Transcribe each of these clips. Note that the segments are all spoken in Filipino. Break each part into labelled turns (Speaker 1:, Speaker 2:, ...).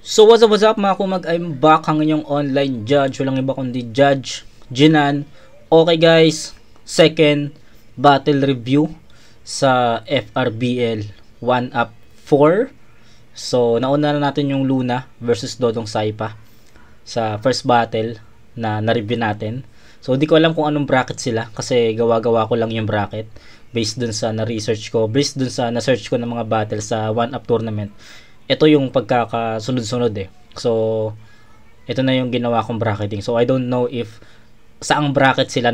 Speaker 1: So what's up mga kumag, I'm back ang inyong online judge, walang iba kundi Judge Jinan. Okay guys, second battle review sa FRBL 1UP 4. So nauna na natin yung Luna versus Dodong Saipa sa first battle na na-review natin. So di ko alam kung anong bracket sila kasi gawa-gawa ko lang yung bracket based dun sa na-research ko, based dun sa na-search ko ng mga battle sa 1UP tournament. Ito yung pagkakasunod-sunod eh. So, ito na yung ginawa kong bracketing. So, I don't know if saang bracket sila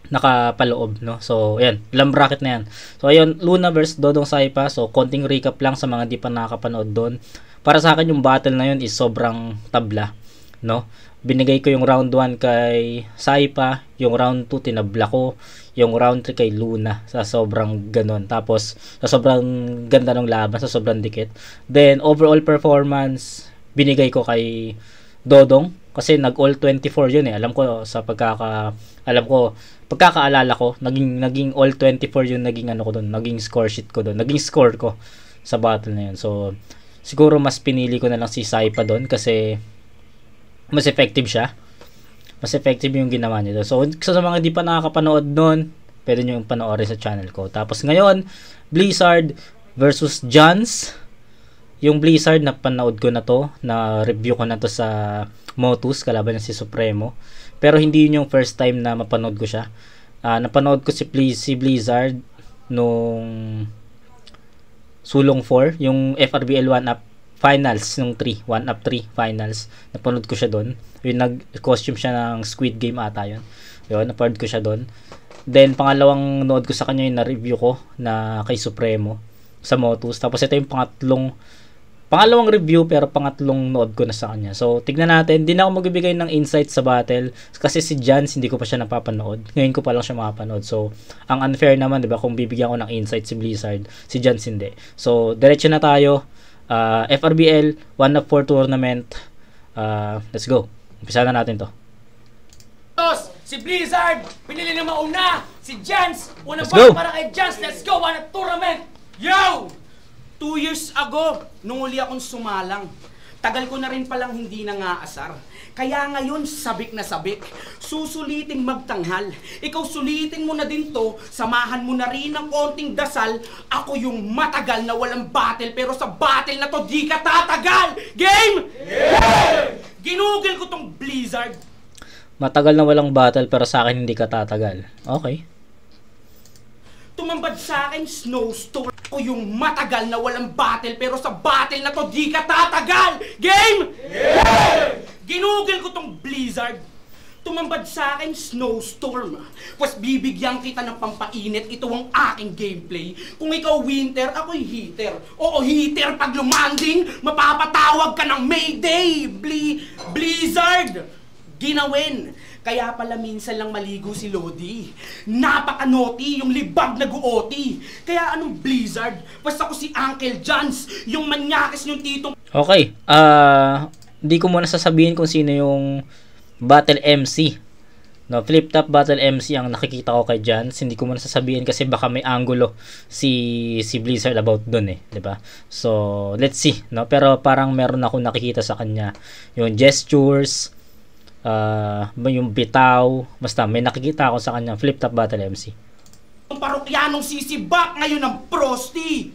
Speaker 1: nakapaloob, no? So, ayan. Ilang bracket na yan. So, ayun. Luna versus Dodong Saipa. So, konting recap lang sa mga di pa nakakapanood doon. Para sa akin, yung battle na yun is sobrang tabla, no? Binigay ko yung round 1 kay Saipa. Yung round 2, tinabla ko. Yung round 3 kay Luna sa sobrang ganon. Tapos sa sobrang ganda ng laban, sa sobrang dikit. Then overall performance binigay ko kay Dodong kasi nag all 24 yun eh. Alam ko pagkakaalala ko, naging all 24 yun naging ano ko doon, naging score sheet ko doon, naging score ko sa battle na yun. So siguro mas pinili ko na lang si Saipa doon kasi mas effective siya. Mas effective yung ginawa niya. So, sa mga di pa nakakapanood nun, pwede nyo yung panoorin sa channel ko. Tapos ngayon, Blizzard versus Jans. Yung Blizzard, napanood ko na to. Na-review ko na to sa Motus, kalaban niya si Supremo. Pero hindi yun yung first time na mapanood ko siya. Napanood ko si Blizzard nung Sulong 4, yung FRBL 1UP finals nung 3, 1UP 3 finals. Napanood ko siya doon. Yung nag-costume siya ng Squid Game ata yun. Yun, napanood ko siya doon. Then, pangalawang nood ko sa kanya yung na-review ko na kay Supremo sa Motus. Tapos, ito yung pangalawang review pero pangatlong nood ko na sa kanya. So, tignan natin. Hindi na ako magbibigay ng insight sa battle kasi si Jans, hindi ko pa siya napapanood. Ngayon ko pa lang siya makapanood. So, ang unfair naman, diba? Kung bibigyan ko ng insight si Blizzard, si Jans hindi. So, diretso na tayo. FRBL 1UP 4 tournament. Let's go. Umpisa na natin to.
Speaker 2: Si Blizzard, pinili na mauna. Si Jans, unang para kay Jans. Let's go, 1UP tournament. Yo! 2 years ago, nung uli akong sumalang, tagal ko na rin palang hindi nangaasar. Kaya ngayon, sabik na sabik. Susuliting magtanghal. Ikaw sulitin mo na din to. Samahan mo na rin ng konting dasal. Ako yung matagal na walang battle. Pero sa battle na to, di ka tatagal. Game? Yeah! Ginugol ko tong Blizzard.
Speaker 1: Matagal na walang battle pero sa akin hindi ka tatagal. Okay.
Speaker 2: Tumambad sa akin, Snowstorm. Ako yung matagal na walang battle. Pero sa battle na to, di ka tatagal. Game? Yeah! Ginugol ko tong Blizzard. Tumambad sa akin, Snowstorm. Pues bibigyan kita ng pampainit. Ito ang aking gameplay. Kung ikaw winter, ako'y heater. Oo, heater. Pag lumanding, mapapatawag ka ng Mayday. Blizzard. Ginawin. Kaya pala minsan lang maligo si Lodi. Napaka-naughty, yung libag nag-uoti. Kaya anong Blizzard? Basta ako si Uncle Jans, yung manyakis yung titong...
Speaker 1: Okay, di ko muna sasabihin kung sino yung battle MC. No, flip top battle MC ang nakikita ko kay Jans. Hindi ko muna sasabihin kasi baka may angulo si Blizzard about dun eh, 'di ba? So, let's see, no? Pero parang meron ako nakikita sa kanya yung gestures, yung bitaw, basta may nakikita ako sa kanya flip top battle MC.
Speaker 2: Ang parokyanong sisibak ngayon ng Frosty.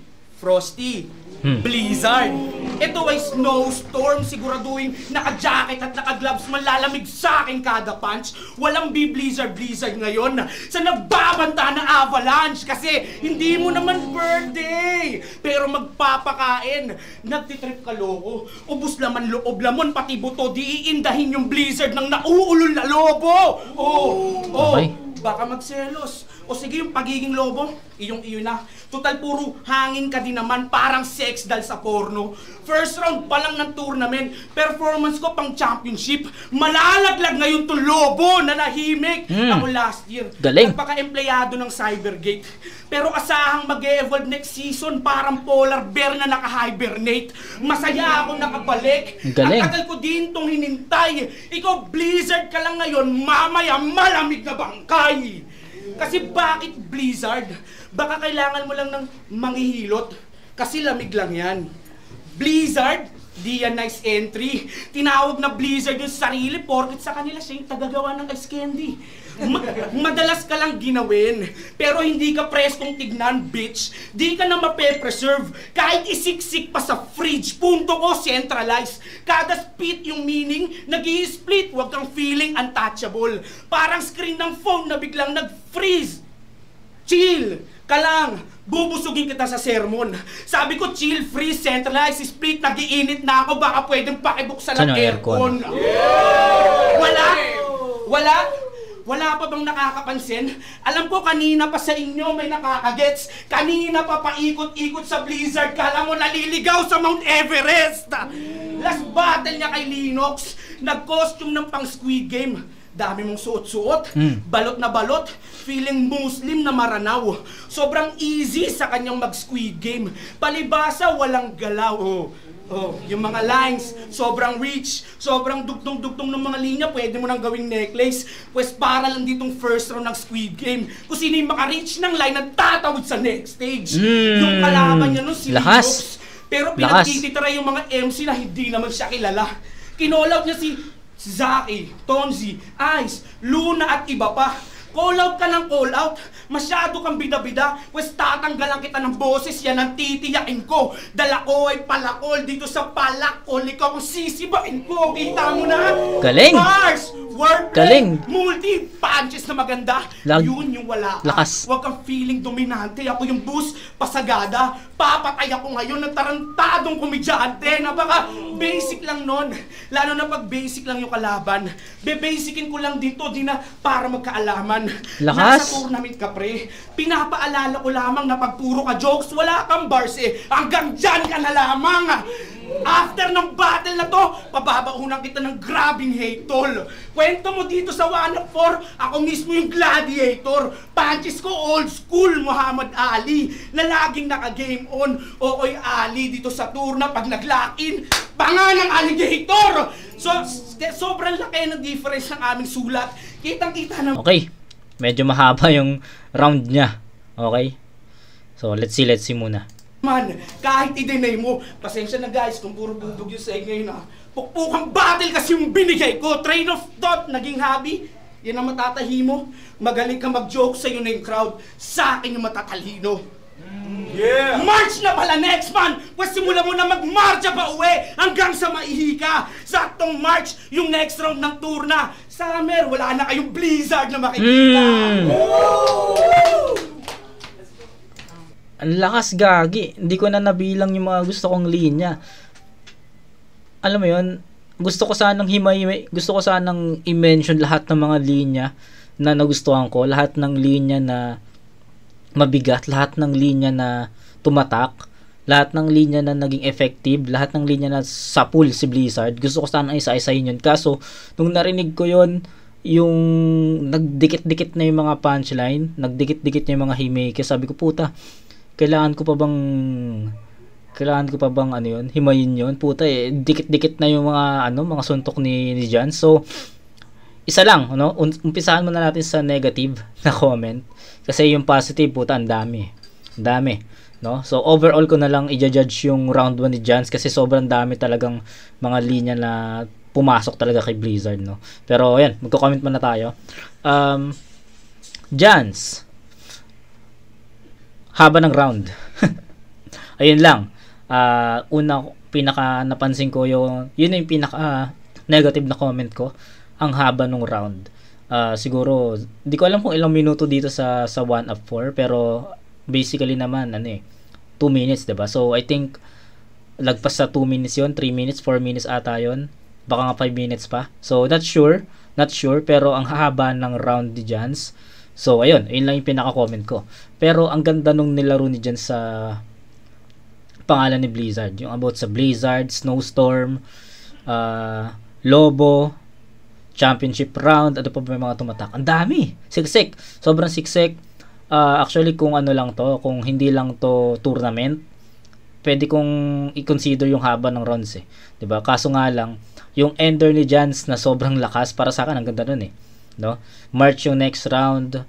Speaker 2: Blizzard. Ito ay Snowstorm. Siguraduhin naka-jacket at naka-gloves, malalamig sa akin kada punch. Walang Blizzard ngayon sa nagbabanta na avalanche kasi hindi mo naman birthday. Pero magpapakain. Nagtitrip ka loko. Ubus laman loob lamon pati buto. Di iindahin yung Blizzard ng nauulol na lobo.
Speaker 1: Okay.
Speaker 2: Baka magselos. O sige, yung pagiging lobo, iyong-iyo na. Total puro hangin ka din naman, parang sex doll sa porno. First round pa lang ng tournament, performance ko pang championship. Malalaglag ngayon tong lobo na nahimik. Ako last year, nagpaka-empleyado ng Cybergate. Pero asahang mag-e-evolve next season, parang polar bear na naka-hibernate. Masaya ako nakabalik. Ang tagal ko din tong hinintay. Ikaw Blizzard ka lang ngayon, mamaya malamig na bangkay. Kasi bakit Blizzard? Baka kailangan mo lang ng manghihilot. Kasi lamig lang yan. Blizzard, Di yan nice entry. Tinawag na Blizzard yung sarili porket sa kanila siya yung tagagawa ng ice candy. Madalas ka lang ginawin, pero hindi ka preskong tignan, bitch. Di ka na mape-preserve. Kahit isiksik pa sa fridge, punto ko centralized. Kada spit yung meaning, nag-i-split. Huwag kang feeling untouchable. Parang screen ng phone na biglang nag-freeze. Chill ka lang. Bubusugin kita sa sermon. Sabi ko, chill, freeze, centralized, split, nag-iinit na ako, baka pwedeng pakibuksan ng aircon. Wala pa bang nakakapansin? Alam ko kanina pa sa inyo may nakakagets. Kanina pa paikot-ikot sa Blizzard, kala mo naliligaw sa Mount Everest. Last battle niya kay Linux, nag-costume ng pang Squid Game. Dami mong suot-suot, balot na balot, feeling Muslim na maranaw. Sobrang easy sa kanyang mag-Squid Game. Palibasa, walang galaw. Yung mga lines, sobrang rich, sobrang dugtong-dugtong ng mga linya, pwede mo nang gawing necklace. Pues para lang ditong first round ng Squid Game. Kung sino yung maka-reach ng line at tatawid sa next stage. Yung kalaban niya nun si Linux. Pero pinagtitira yung mga MC na hindi naman siya kilala. Kinolaw niya si Zaki, Tonzi, Ice, Luna at iba pa. Call out ka ng call out. Masyado kang bida-bida. Pues tatanggalan kita ng boses, yan ang titiyakin ko. Dala ko ay palakol dito sa palakol. Ikaw ang sisibain ko. Kita mo na?
Speaker 1: Galing!
Speaker 2: Mars! Wordplay!
Speaker 1: Galing!
Speaker 2: Multi-punches na maganda. Yun yung wala ka.
Speaker 1: Lakas.
Speaker 2: Huwag kang feeling dominante. Ako yung boss, pasagada. Papatay ako ngayon ng tarantadong komedyante na baka basic lang nun. Lalo na pag basic lang yung kalaban. Be-basicin ko lang dito, di na para magkaalaman.
Speaker 1: Lakas.
Speaker 2: Nasa tournament ka, pre. Pinapaalala ko lamang na pag puro ka jokes, wala kang bars eh. Hanggang dyan ka na lamang. After ng battle na to, pababaunan kita ng grabing hate, tol. Kwento mo dito sa 1 of 4, ako mismo yung gladiator. Punches ko old school Muhammad Ali, na laging naka-game on. Okoy Ali dito sa tourna pag nag-lock-in, banga ng alligator. So, sobrang laki ng difference ng aming sulat. Kitang-kita na...
Speaker 1: Okay, medyo mahaba yung round niya. Okay? So, let's see muna.
Speaker 2: Man, kahit i-deny mo, pasensya na guys kung puro bubog yung sa ngayon ha. Pukpukang battle kasi yung binigay ko. Train of thought, naging hobby. Yan ang matatahi mo. Magaling ka mag-joke, sa'yo na yung crowd. Sa akin yung matatalino. Yeah! March na pala next man! Pwes simula mo na mag-marcha pa uwi hanggang sa maihi ka. Saktong March, yung next round ng tour na. Summer, wala na kayong Blizzard na makikita.
Speaker 1: Ang lakas, gagi. Hindi ko na nabilang yung mga gusto kong linya. Alam mo yun, gusto ko sanang gusto ko sanang i-mention lahat ng mga linya na nagustuhan ko, lahat ng linya na mabigat, lahat ng linya na tumatak, lahat ng linya na naging effective, lahat ng linya na sapul si Blizzard. Gusto ko sanang isa-isahin yun. Kaso, nung narinig ko yun, yung nagdikit-dikit na yung mga punchline, nagdikit-dikit na yung mga himake, sabi ko, puta, kailangan ko pa bang ano yun, himayin yun, puta eh, dikit-dikit na yung mga suntok ni Jan. So, isa lang, no? Umpisahan muna natin sa negative na comment. Kasi yung positive, puta, ang dami, no? So, overall ko na lang i-judge yung round 1 ni Jans kasi sobrang dami talagang mga linya na pumasok talaga kay Blizzard, no? Pero, ayan, magko-comment muna tayo. Jans, haba ng round. Ayun lang. Pinaka napansin ko yun yung pinaka negative na comment ko, ang haba ng round. Siguro, di ko alam kung ilang minuto dito sa 1 of 4, pero basically naman 2 minutes, diba? So I think lagpas sa 2 minutes yun, 3 minutes, 4 minutes ata yun. Baka nga 5 minutes pa. So not sure, pero ang haba ng round ni Jans. So, ayun lang yung pinaka-comment ko. Pero, ang ganda nung nilaro ni Jan sa pangalan ni Blizzard. Yung about sa Blizzard, Snowstorm, Lobo, Championship Round, ano pa ba yung mga tumatak? Ang dami! Siksik! Sobrang siksik. Actually, kung ano lang to, kung hindi lang to tournament, pwede kong i-consider yung haba ng rounds eh. 'Di ba? Kaso nga lang, yung ender ni Jans na sobrang lakas, para sa akin, ang ganda nun eh. No? March yung next round,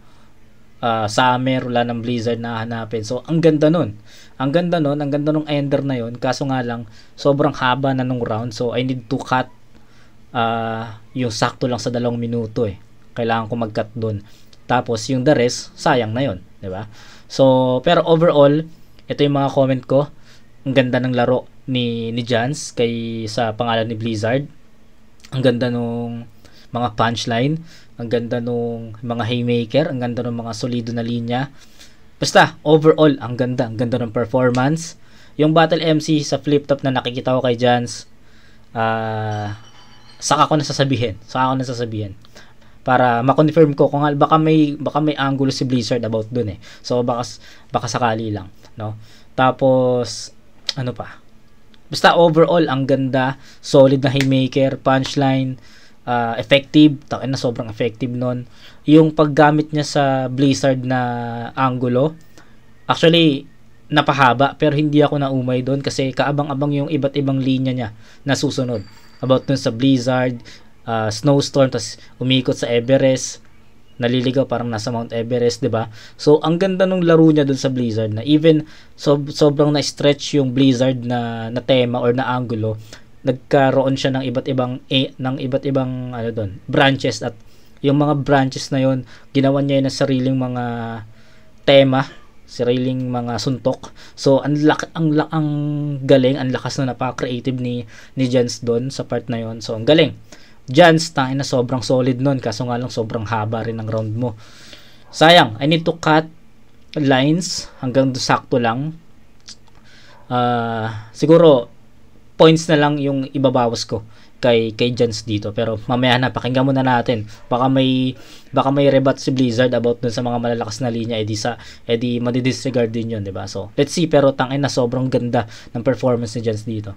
Speaker 1: summer, wala ng blizzard na hanapin. So, ang ganda nun. Ang ganda nung ender na yun. Kaso nga lang, sobrang haba na nung round. So, I need to cut yung sakto lang sa 2 minuto eh. Kailangan ko mag-cut dun. Tapos, yung the rest, sayang na yun. Diba? So, pero overall, ito yung mga comment ko. Ang ganda ng laro ni Jans sa pangalan ni Blizzard. Ang ganda nung mga punchline. Ang ganda nung mga haymaker. Ang ganda nung mga solido na linya. Basta, overall, ang ganda ng performance. Yung Battle MC sa flip top na nakikita ko kay Jans, saka ko nasasabihin. Para ma-confirm ko kung baka may angulo si Blizzard about dun eh. So, baka sakali lang. No? Tapos, ano pa? Basta, overall, ang ganda. Solid na haymaker, punchline, effective. Takin na sobrang effective nun. Yung paggamit niya sa Blizzard na angulo, actually napahaba pero hindi ako naumay doon kasi kaabang-abang yung iba't ibang linya niya na susunod. About dun sa Blizzard, Snowstorm, tas umikot sa Everest, naliligaw parang nasa Mount Everest, 'di ba? So ang ganda nung laro niya doon sa Blizzard na even sobrang na-stretch yung Blizzard na tema or na angulo. Nagkaroon siya ng iba't ibang ano doon, branches, at yung mga branches na yon ginawa niya ng sariling mga tema, sariling mga suntok. So ang galing, ang lakas na napaka-creative ni Jans doon sa part na yon. So ang galing. Jans, tangina sobrang solid nun, kaso nga lang sobrang haba rin ng round mo. Sayang, I need to cut lines hanggang sakto lang. Siguro points na lang yung ibabawas ko kay Jans dito, pero mamaya na pakinggan muna natin. Baka may rebat si Blizzard about dun sa mga malalakas na linya, edi madi-disregard din yun, 'di ba? So let's see, pero tangin na sobrang ganda ng performance ni Jans dito.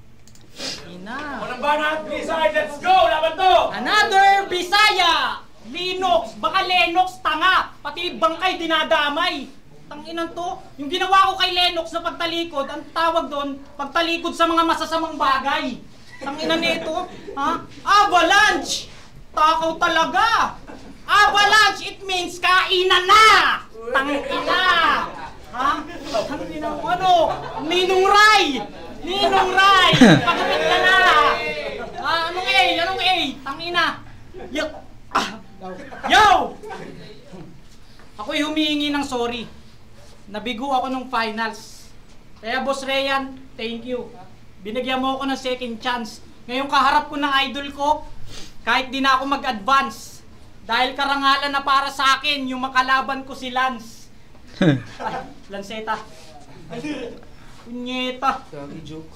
Speaker 2: Walang banat, Blizzard, let's go! Laban to! Another Bisaya! Linux! Baka Lennox, tanga! Pati bangkay dinadamay! Tanginan to! Yung ginawa ko kay Lennox na pagtalikod, ang tawag doon, pagtalikod sa mga masasamang bagay. Tanginan nito, ha? Avalanche! Takaw talaga! Avalanche, it means kainan na! Tangina! Ha? Tanginan mo ano? Ninong Ray! Ninong Ray! Pagkapit ka na! Anong A? Anong A? Tangina! Yo! Ako'y humihingi ng sorry. Nabigo ako nung finals. Kaya Boss Rayan, thank you. Binigyan mo ako ng second chance. Ngayong kaharap ko ng idol ko, kahit di na ako mag-advance. Dahil karangalan na para sa akin, yung makalaban ko si Lance. Ay, Lanceta. Punyeta.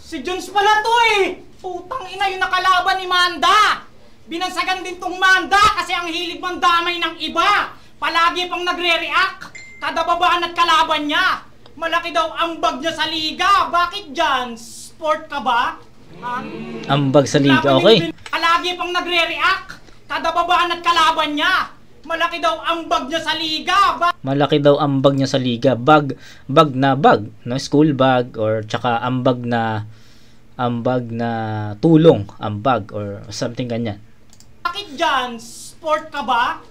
Speaker 2: Si Jones pala to eh. Putang ina, yung nakalaban ni Manda. Binansagan din tong Manda kasi ang hilig mandamay ng iba. Palagi pang nagre-react. Kada babaan at kalaban niya. Malaki daw ang bag niya sa liga. Bakit dyan? Sport ka ba?
Speaker 1: Ambag sa liga, okay.
Speaker 2: Palagi pang nagre-react. Kada babaan at kalaban niya. Malaki daw ang bag niya sa liga.
Speaker 1: Malaki daw ang bag niya sa liga. Bag na bag, no? School bag or tsaka ambag na tulong, ambag or something ganyan.
Speaker 2: Bakit dyan? Sport ka ba?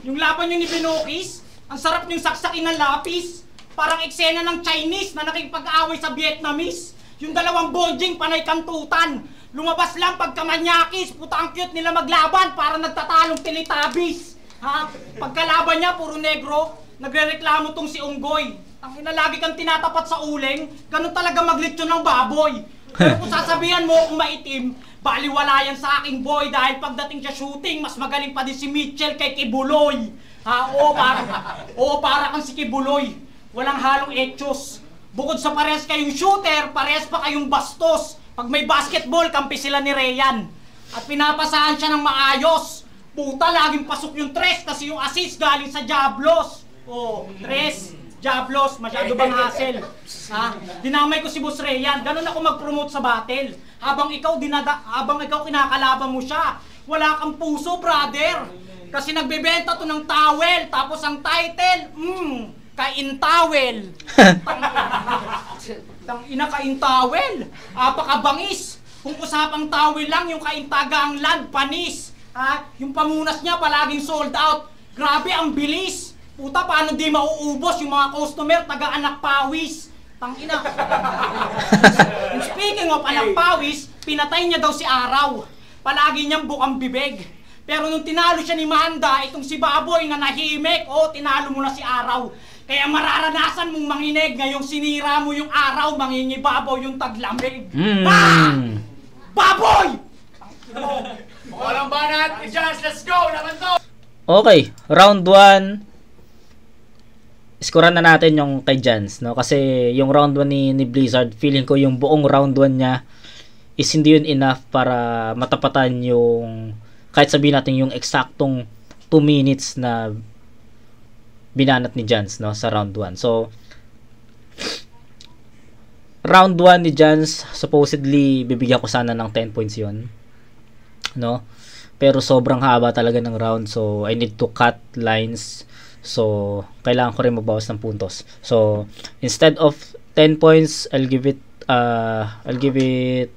Speaker 2: Yung laban niyo ni Binokis, ang sarap niyong saksakin ng lapis. Parang eksena ng Chinese na nakikipag-away sa Vietnamese. Yung dalawang bonjing panay kantutan. Lumabas lang pagkamanyakis, puta ang cute nila maglaban para nagtatalong Teletubbies. Ha? Pagkalaban niya, puro negro, nagre-reklamo tong si Unggoy. Ang ina, lagi kang tinatapat sa uling, ganun talaga maglitsyon ng baboy. Pero kung sasabihan mo kung maitim, baliwala yan sa aking boy dahil pagdating sa shooting, mas magaling pa din si Mitchell kay Kibuloy. Ha? Oo, para kang si Kibuloy. Walang halong etchos. Bukod sa parehas kayong shooter, parehas pa kayong bastos. Pag may basketball, kampi sila ni Rayan. At pinapasahan siya ng maayos. Puta, laging pasok yung tres kasi yung assist galing sa Diablos. Oh, tres, Diablos, masyado bang hassle? Ha? Dinamay ko si Boss Rayan. Ganun ako mag-promote sa battle. Habang ikaw kinakalaban mo siya. Wala kang puso, brother. Kasi nagbebenta to ng towel. Tapos ang title, Kaintawel. Tangina, Kaintawel. Apakabangis. Kung usapang towel lang, yung Kaintaga ang land, panis. Ha? Yung pamunas niya palaging sold out. Grabe, ang bilis. Puta, paano di mauubos yung mga customer taga-anak pawis? Tangina. Speaking of anak pawis, pinatay niya daw si Araw. Palagi niyang bukang bibig. Pero nung tinalo siya ni Manda, itong si Baboy na nahimik, tinalo mo na si Araw. Kaya mararanasan mong manginig ngayong sinira mo yung Araw, mangingibabaw yung taglamig. Baboy!
Speaker 3: Walang banat, Jans, let's go! Naman to!
Speaker 1: Okay, round 1. Scorean na natin yung kay Jans, no? Kasi yung round 1 ni Blizzard, feeling ko yung buong round 1 niya is hindi yun enough para matapatan yung, kahit sabihin natin yung eksaktong 2 minutes na binanat ni Jans, no, sa round 1. So round 1 ni Jans, supposedly bibigyan ko sana ng 10 points yun, no? Pero sobrang haba talaga ng round, so I need to cut lines. So kailangan ko rin magbawas ng puntos. So instead of 10 points, I'll give it I'll give it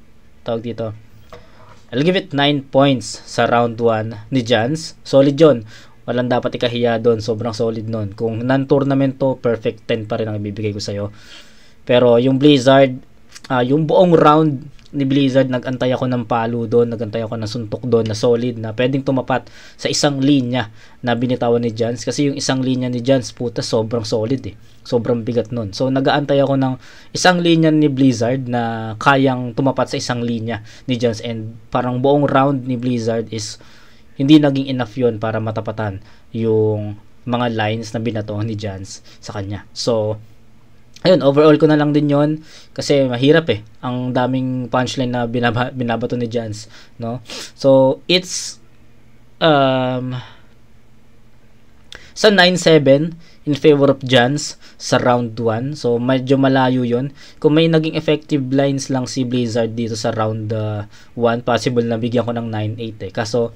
Speaker 1: 9 points sa round 1 ni Jans. Solid yun. Walang dapat ikahiya doon. Sobrang solid nun. Kung non-tournament to, perfect 10 pa rin ang ibibigay ko sa'yo. Pero yung Blizzard, yung buong round ni Blizzard, nag-antay ako ng palo doon, nag-antay ako ng suntok doon na solid, na pwedeng tumapat sa isang linya na binitawan ni Jans. Kasi yung isang linya ni Jans, puta, sobrang solid eh. Sobrang bigat nun. So nag-aantay ako ng isang linya ni Blizzard na kayang tumapat sa isang linya ni Jans, and parang buong round ni Blizzard is hindi naging enough yun para matapatan yung mga lines na binatoan ni Jans sa kanya. So ayun, overall ko na lang din yon kasi mahirap eh. Ang daming punchline na binabato ni Jans, no? So it's sa 9-7 in favor of Jans sa round 1. So medyo malayo yon. Kung may naging effective lines lang si Blizzard dito sa round 1, possible na bigyan ko ng 9-8 eh. Kaso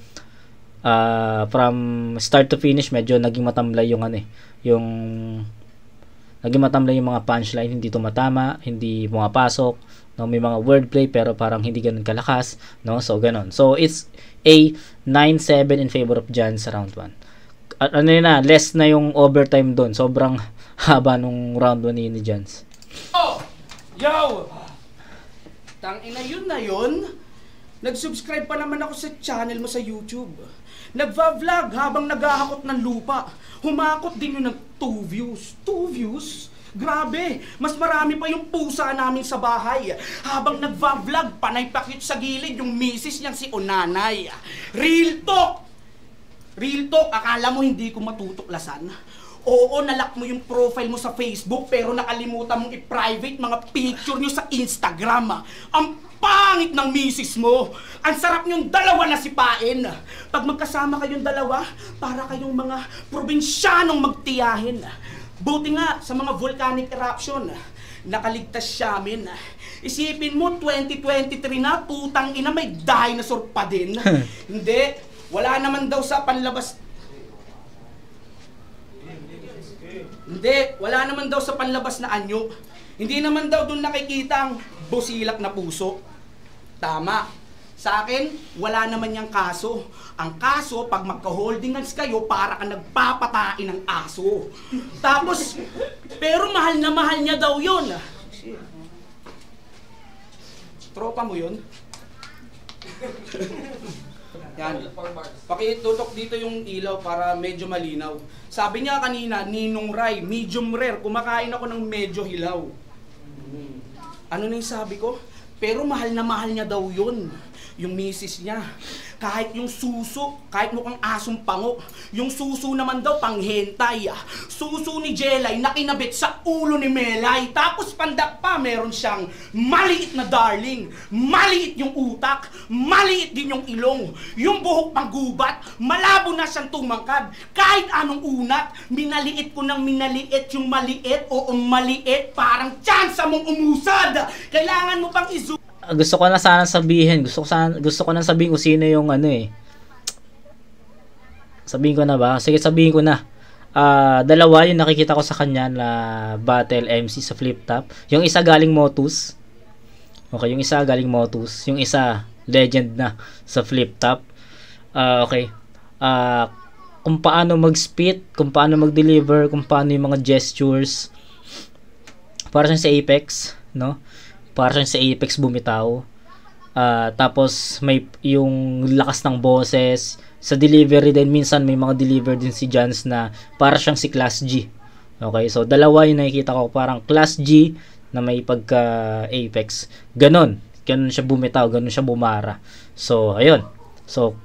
Speaker 1: from start to finish, medyo naging matamlay yung naging matamlay yung mga punchline, hindi tumatama, hindi pumapasok, no? May mga wordplay pero parang hindi ganun kalakas, no? So ganun. So it's a 9-7 in favor of Jan sa round 1. At ano yun na, less na yung overtime doon. Sobrang haba nung round 1 ni Jans.
Speaker 2: Oh! Yo! Tangina yun na yun. Nag-subscribe pa naman ako sa channel mo sa YouTube. Nagva-vlog habang naghahakot ng lupa. Humakot din yun ng 2 views. 2 views? Grabe! Mas marami pa yung pusa namin sa bahay. Habang nagva-vlog, panay pakit sa gilid yung misis niyang si Onanay. Real talk! Real talk, akala mo hindi ko matutuklasan? Oo, nalock mo yung profile mo sa Facebook pero nakalimutan mong i-private mga picture nyo sa Instagram. Ang pangit ng misis mo. Ang sarap niyong dalawa na sipain. Pag magkasama kayong dalawa, para kayong mga probinsyanong magtiyahin. Buti nga sa mga volcanic eruption, nakaligtas siya amin. Isipin mo, 2023 na, putang ina, may dinosaur pa din. Hindi, wala naman daw sa panlabas. Hindi, wala naman daw sa panlabas na anyo. Hindi naman daw doon nakikita ang busilak na puso. Tama. Sa akin, wala naman yung kaso. Ang kaso, pag magka-holding hands kayo, para ka nagpapatain ng aso. Tapos, pero mahal na mahal niya daw yun. Tropa mo yun? Yan. Pakitutok dito yung ilaw para medyo malinaw. Sabi niya kanina, Ninong Rai, medium rare. Kumakain ako ng medyo hilaw. Ano na yung sabi ko? Pero mahal na mahal niya daw yun. Yung misis niya. Kahit yung suso, kahit mukhang asong pango, yung suso naman daw panghentay. Suso ni Jelay na kinabit sa ulo ni Melay. Tapos pandak pa, meron siyang maliit na darling. Maliit yung utak, maliit din yung ilong. Yung buhok panggubat, malabo na siyang tumangkad. Kahit anong unat, minaliit ko ng minaliit yung maliit o maliit. Parang tsansa mong umusad. Kailangan mo pang izo.
Speaker 1: Gusto ko na sana sabihin, gusto ko na sabihin kung sino yung ano eh. Sabihin ko na ba? Sige, sabihin ko na. Dalawa yung nakikita ko sa kanya na battle MC sa flip top. Yung isa galing Motus. Okay, yung isa galing Motus. Yung isa legend na sa flip top. Okay. kung paano mag-spit, kung paano mag-deliver, kung paano yung mga gestures. Para siyang sa Apex, no? Para siyang sa Apex bumitaw. Tapos may yung lakas ng boses. Sa delivery din, minsan may mga deliver din si Jans na para siyang si Class G. Okay, so dalawa yung nakikita ko, parang Class G na may pagka Apex. Ganon siya bumitaw, ganon siya bumara. So, ayun. So,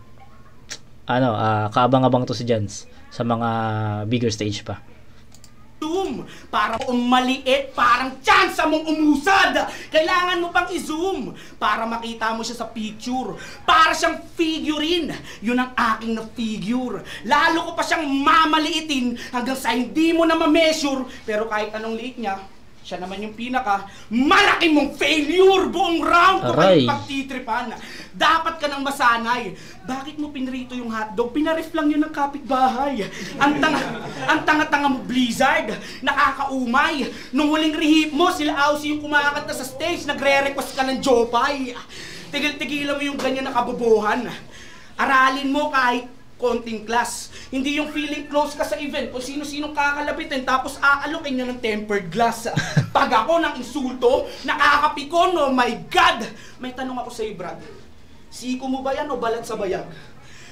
Speaker 1: kaabang-abang to si Jans sa mga bigger stage pa.
Speaker 2: Zoom para maliit, parang chance mong umusad. Kailangan mo pang i-zoom para makita mo siya sa picture. Para siyang figurine. Yun ang aking na figure. Lalo ko pa siyang mamaliitin hanggang sa hindi mo na ma-measure. Pero kahit anong liit niya, siya naman yung pinaka malaki mong failure. Buong round ko kayong pagtitripan. Dapat ka nang masanay. Bakit mo pinrito yung hotdog? Pinaref lang yun ng kapitbahay. Ang tanga-tanga mo, Blizzard. Nakakaumay. Nung huling rehip mo, sila Aussie yung kumakanta sa stage. Nagre-request ka ng Jopay. Tigil-tigilan mo yung ganyan na kabobohan. Aralin mo kahit konting class. Hindi yung feeling close ka sa event kung sino-sino kakalapitin tapos aalokin niya ng tempered glass. Pag ako ng insulto, nakakapikon, oh my God! May tanong ako sa iyo, Brad. Siko mo ba yan o balat sa bayag?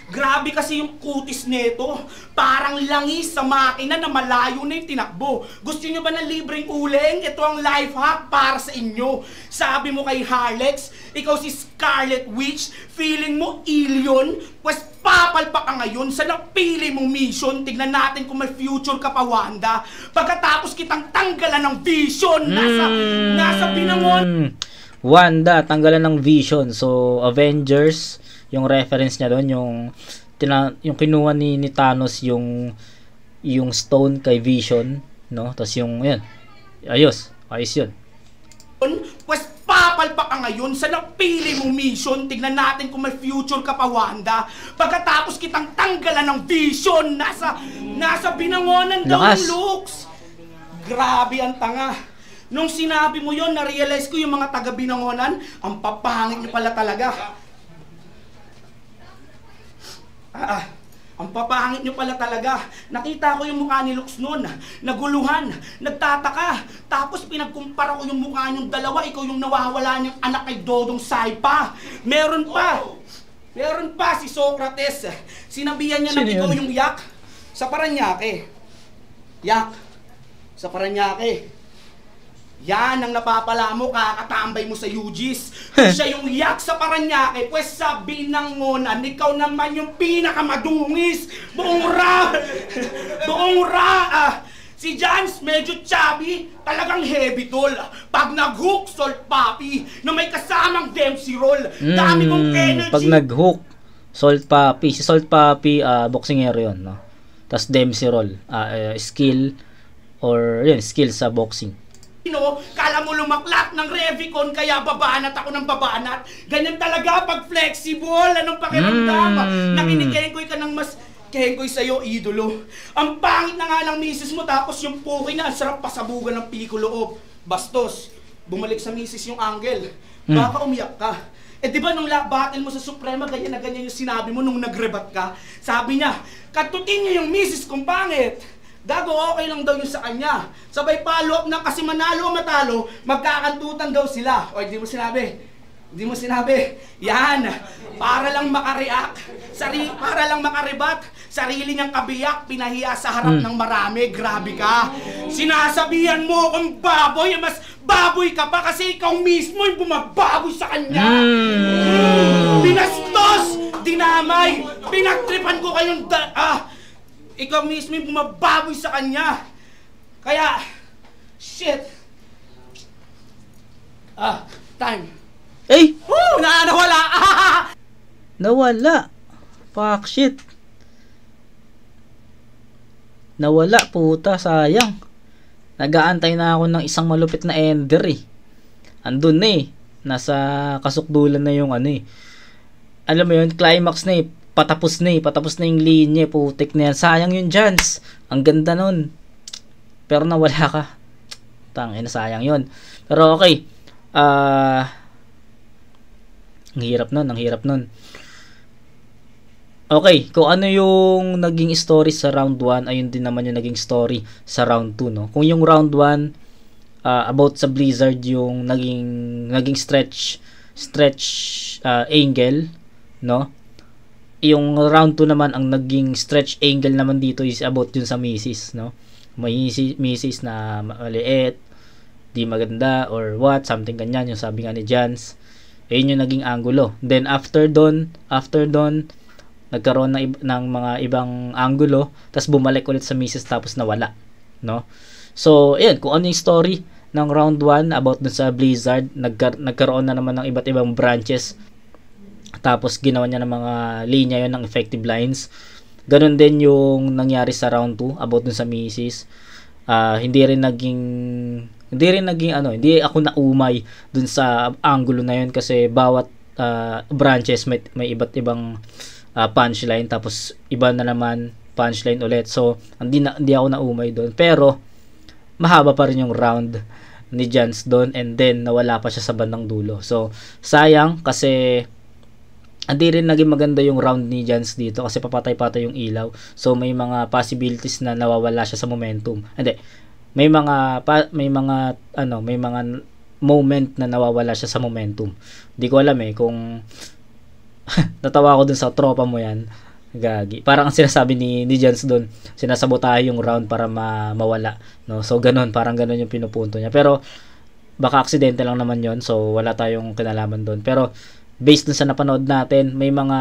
Speaker 2: Grabe kasi yung kutis neto. Parang langis sa makina na malayo na yung tinakbo. Gusto nyo ba ng libreng uling? Ito ang life hack para sa inyo. Sabi mo kay Harlex, ikaw si Scarlet Witch, feeling mo alien, pues papalpak ka ngayon sa napili mong mission. Tignan natin kung may future ka pa, Wanda. Pagkatapos kitang tanggalan ng vision, nasa binangon.
Speaker 1: Wanda, tanggalan ng vision. So, Avengers, yung reference niya doon, yung kinuha ni Thanos yung stone kay Vision, no? Tapos yung, yan, ayos yun.
Speaker 2: Pues papalpak ka ngayon sa napili mong mission. Tignan natin kung may future ka pa, Wanda. Pagkatapos kitang tanggalan ng vision, nasa binangonan daw ng looks. Grabe ang tanga. Nung sinabi mo yon, na-realize ko yung mga taga-binangonan, ang papangit niyo pala talaga. Ang papangit nyo pala talaga. Nakita ko yung mukha ni Lux noon. Naguluhan, nagtataka. Tapos pinagkumpara ko yung mukha nyong dalawa. Ikaw yung nawawala niyang anak kay Dodong Saipa. Meron pa si Socrates. Sinabihan niya na ikaw yung yak sa Paranaque. Yak sa Paranaque. Yan ang napapala mo, kakatambay mo sa UGs. Kung siya yung yak sa Paranaque, pues sa binangonan, ikaw naman yung pinakamadungis. Buong ra. Si Jans, medyo chubby, talagang heavy tol. Pag nag-hook, salt papi, na may kasamang Dempsey roll. Dami kong energy.
Speaker 1: Pag nag-hook, salt papi. Si salt papi, boxingero yun, no? Tapos Dempsey roll, skill, or yun, skill sa boxing.
Speaker 2: Kala mo lumaklak ng Revicon kaya babanat ako ng babanat. Ganyan talaga pag flexible. Anong pakiramdam? Nakinikengkoy ka ng mas kengkoy sa'yo, idolo. Ang pangit na nga ng misis mo tapos yung puki na ang sarap pasabugan ng piko loob. Bastos, bumalik sa misis yung angle. Baka umiyak ka. Di ba nung battle mo sa Suprema, ganyan na ganyan yung sinabi mo nung nagrebat ka? Sabi niya, katutin niya yung misis kong pangit. Gago, okay lang daw yun sa kanya. Sabay follow-up na kasi manalo o matalo, magkakantutan daw sila. O, di mo sinabi. Yan, para lang makareact, para lang makaribat, sarili niyang kabiyak, pinahiya sa harap ng marami. Grabe ka. Sinasabihan mo kung baboy, mas baboy ka pa kasi ikaw mismo yung bumababoy sa kanya. Binastos, dinamay, pinagtripan ko kayong ikaw mismo yung bumababoy sa kanya. Kaya, shit. Time. Woo! Nawala!
Speaker 1: Nawala. Fuck shit. Nawala, puta, sayang. Nag-aantay na ako ng isang malupit na ender eh. Andun na eh. Nasa kasukdulan na yung alam mo yun, climax na eh. Patapos na yung linya, putik na yan. Sayang yung Jans. Ang ganda nun. Pero nawala ka. Tangina, sayang yun. Pero okay. Ang hirap nun. Okay, kung ano yung naging story sa round 1, ayun din naman yung naging story sa round 2, no? Kung yung round 1 about sa Blizzard yung naging stretch angle, no? Yung round 2 naman ang naging stretch angle naman dito is about yun sa Mrs., no? May Mrs. na maliit, di maganda or what, something ganyan yung sabi nga ni Jans. Ayun yung naging angulo. Then after don nagkaroon ng mga ibang angulo, tapos bumalik ulit sa Mrs. tapos nawala, no? So, ayun, kung ano yung story ng round 1 about dun sa Blizzard, nagkaroon na naman ng iba't ibang branches, tapos ginawa niya ng mga linya yon ng effective lines. Ganon din yung nangyari sa round 2 about dun sa Mrs. Hindi ako naumay dun sa angulo na yun kasi bawat branches may iba't ibang punchline, tapos iba na naman punchline ulit. So hindi ako naumay doon, pero mahaba pa rin yung round ni Jans doon, and then nawala pa siya sa bandang dulo. So sayang kasi hindi rin naging maganda yung round ni Jans dito kasi papatay-patay yung ilaw. So may mga possibilities na nawawala siya sa momentum. Hindi, may mga moment na nawawala siya sa momentum. Hindi ko alam kung natawa ko dun sa tropa mo yan, gagi. Parang ang sinasabi ni Jans dun, sinasabotahe yung round para mawala, no? So ganun, parang ganun yung pinupunto niya. Pero baka aksidente lang naman yon, so wala tayong kinalaman dun. Pero based dun sa napanood natin, may mga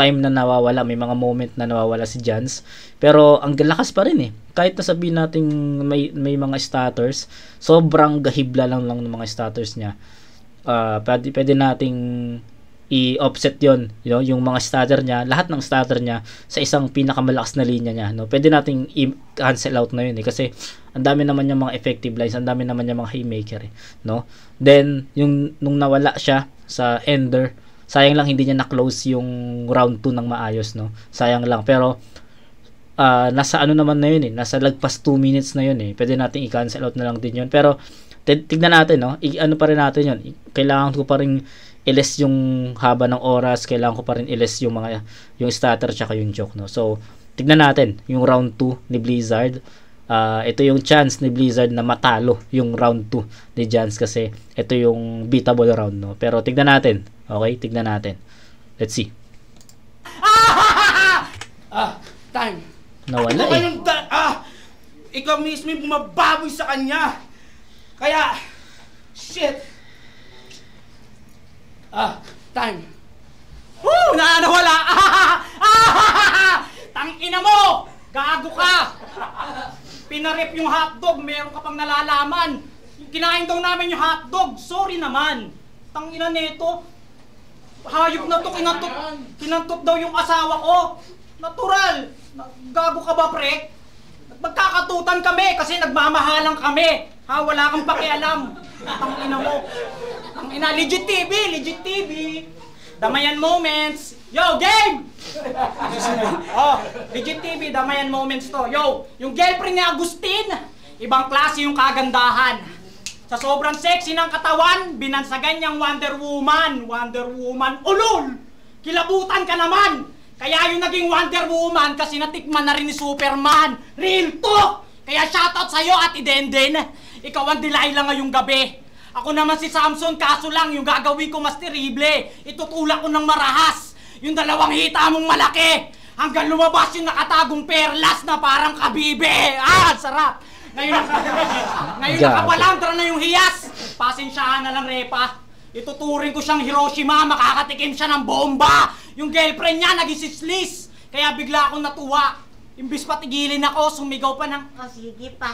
Speaker 1: time na nawawala, may mga moment na nawawala si Jans. Pero ang lakas pa rin kahit nasabihin natin may mga stutters, sobrang gahibla lang ng mga stutters niya. Pwede nating i-offset yon, yung mga stutter niya, lahat ng stutter niya sa isang pinakamalakas na linya niya, no? Pwede nating i-cancel out na yun kasi ang dami naman yung mga effective lines, ang dami naman yung mga haymaker, no? Then nung nawala siya sa ender, sayang lang hindi niya na-close yung round 2 ng maayos, no? Sayang lang, pero nasa ano naman na yun nasa lagpas 2 minutes na yun pwede nating i-cancel out na lang din yun. Pero tignan natin, no? Ano pa rin natin yun, kailangan ko pa rin i-less yung haba ng oras, kailangan ko pa rin i-less yung stutter tsaka yung choke, no? So tignan natin yung round 2 ni Blizzard. Ito yung chance ni Blizzard na matalo yung round 2 ni Jans kasi ito yung beatable round, no? Pero tignan natin. Okay, tignan natin. Let's see.
Speaker 2: Time.
Speaker 1: Nawala
Speaker 2: Ikaw mismo yung bumababoy sa kanya. Kaya, shit. Time. Nawala. Tangina mo! Gago ka! Pinarip yung hotdog, meron ka pang nalalaman. Kinain daw namin yung hotdog, sorry naman. Tangina nito. Hayop na to, kinantot daw yung asawa ko. Natural. Gago ka ba, pre? Magkakatutan kami kasi nagmamahalan kami. Wala kang pakialam. Tangina mo. Tangina, legit TV. Damayan moments. Yo, game! Legit TV, damayan moments to. Yo, yung girlfriend ni Agustin, ibang klase yung kagandahan. Sa sobrang sexy ng katawan, binansagan niyang Wonder Woman, ulol! Kilabutan ka naman! Kaya yung naging Wonder Woman kasi natikman na rin ni Superman. Real talk! Kaya shoutout sa'yo, Ate Denden. Ikaw ang Delilah ngayong gabi. Ako naman si Samson, kaso lang yung gagawin ko mas terrible. Itutulak ko ng marahas. Yung dalawang hita mong malaki. Hanggang lumabas yung nakatagong perlas na parang kabibe. Sarap! Ngayon nakapalandra na yung hiyas. Pasensyahan na lang, Repa. Ituturing ko siyang Hiroshima, makakatikim siya ng bomba. Yung girlfriend niya naging sislis. Kaya bigla akong natuwa. Imbis patigilin ako, sumigaw pa ng, sige pa.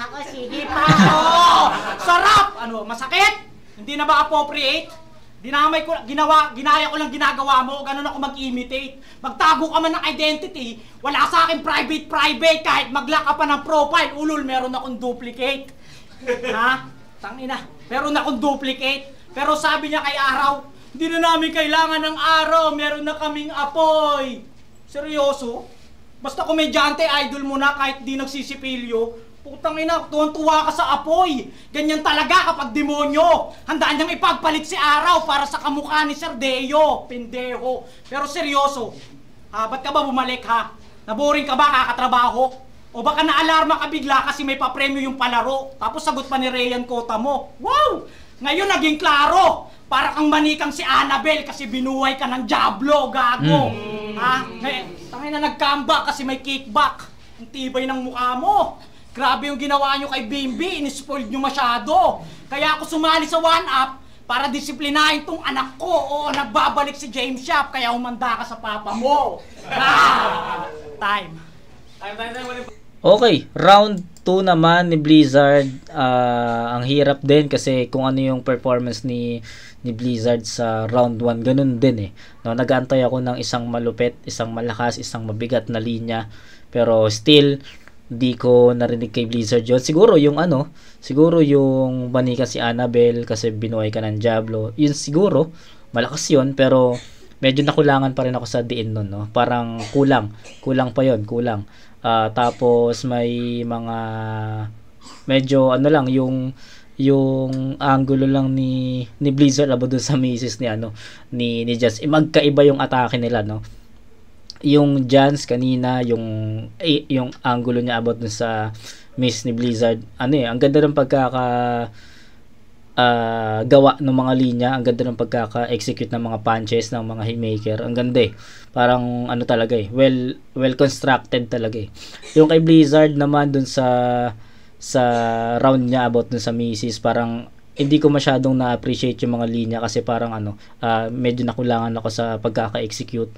Speaker 2: Sarap! Masakit? Hindi na ba appropriate? Ginaya ko lang ginagawa mo, ganun ako mag-imitate. Magtago ka man ng identity, wala sa akin private, kahit mag-lock ka pa ng profile, ulul, meron akong duplicate. Tangina, meron akong duplicate. Pero sabi niya kay Araw, hindi na namin kailangan ng araw, meron na kaming apoy. Seryoso? Basta komedyante, idol mo na kahit di nagsisipilyo. Putang ina, tuwan-tuwa ka sa apoy. Ganyan talaga kapag demonyo. Handaan niyang ipagpalit si Araw para sa kamukha ni Sir Deo. Pendeho. Pero seryoso, Ha, ba't ka ba bumalik ha? Naboring ka ba kakatrabaho? O baka naalarma ka bigla kasi may papremyo yung palaro. Tapos sagot pa ni Rayan Kota mo. Wow! Ngayon naging klaro. Para kang manikang si Annabel kasi binuhay ka ng Diablo, gago. Ha? Tangin na nag-comeback kasi may kickback. Ang tibay ng mukha mo. Grabe yung ginawa nyo kay Bimbi. Inispoiled nyo masyado. Kaya ako sumali sa 1UP para disiplinahin tong anak ko. Oo, nagbabalik si James Shop kaya humanda ka sa papa mo. Time.
Speaker 1: Okay, round 2 naman ni Blizzard. Ang hirap din kasi kung ano yung performance ni Blizzard sa round 1, ganun din eh. No, nag-aantay ako ng isang malupit, isang malakas, isang mabigat na linya. Pero still, di ko narinig kay Blizzard yun. Siguro yung banika si Annabel kasi binuhay ka ng Diablo. Yun siguro, malakas yun. Pero medyo nakulangan pa rin ako sa diin nun, no? Parang kulang pa yun, kulang. Tapos may mga medyo ano lang yung angulo lang ni Blizzard about dun sa misis ni Jans. Magkaiba yung atake nila, no? Yung Jans kanina, yung angulo niya about dun sa miss ni Blizzard. Ang ganda ng gawa ng mga linya, ang ganda ng pagkaka-execute ng mga punches ng mga haymaker. Ang ganda eh. Parang talaga eh. Well constructed talaga eh. Yung kay Blizzard naman dun sa round niya about dun sa misis, parang hindi ko masyadong na-appreciate yung mga linya kasi parang medyo nakulangan ako sa pagkaka-execute,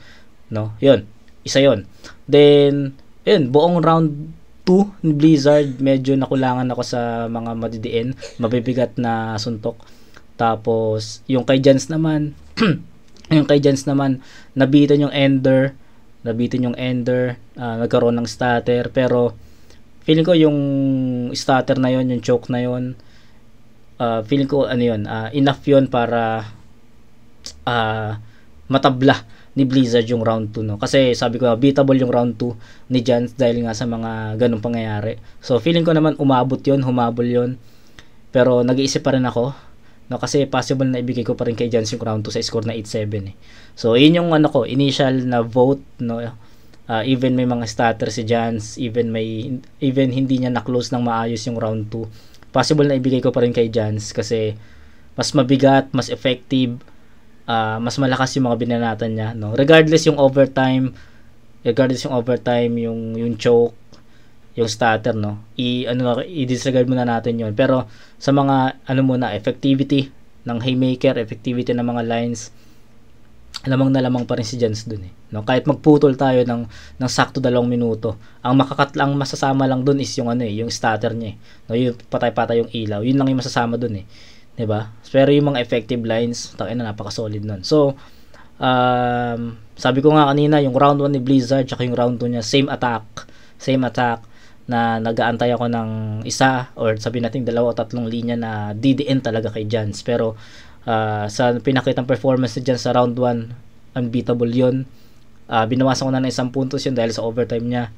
Speaker 1: no? Yun. Isa yun. Then, yun, buong round 2 ni Blizzard, medyo nakulangan ako sa mga madidiin, mabibigat na suntok. Tapos, yung kay Jans naman, nabitin yung Ender, nagkaroon ng stutter, pero feeling ko yung stutter na yon, yung choke na yon, feeling ko enough yon para matabla ni Blizzard yung round 2, no? Kasi sabi ko, beatable yung round 2 ni Jans dahil nga sa mga ganung pangyayari. So feeling ko naman humabol yon. Pero nag-iisip pa rin ako, no? Kasi possible na ibigay ko pa rin kay Jans yung round 2 sa score na 8-7 eh. So yun yung initial na vote, no? Even may mga stutter si Jans, even hindi niya na-close ng maayos yung round 2. Possible na ibigay ko pa rin kay Jans kasi mas mabigat, mas effective, mas malakas yung mga binanatan niya, no? Regardless yung overtime, yung choke, yung stutter, no? I-disregard muna natin yon. Pero sa mga effectivity ng haymaker, effectivity ng mga lines, lamang na lamang pa rin si Jans dun eh, no? Kahit magputol tayo ng sakto 2 minuto, ang makakatlang masasama lang dun is yung yung stutter niya eh, no? Yung patay-patay yung ilaw, yun lang yung masasama dun eh. Diba? Pero yung mga effective lines, napaka-solid nun. So, sabi ko nga kanina, yung round 1 ni Blizzard tsaka yung round 2 niya, same attack na nag-aantay ako ng isa or sabihin natin 2 o 3 linya na DDN talaga kay Jans. Pero sa pinakitang performance ni Jans sa round 1, unbeatable yun. Binawasan ko na ng 1 puntos yun dahil sa overtime niya.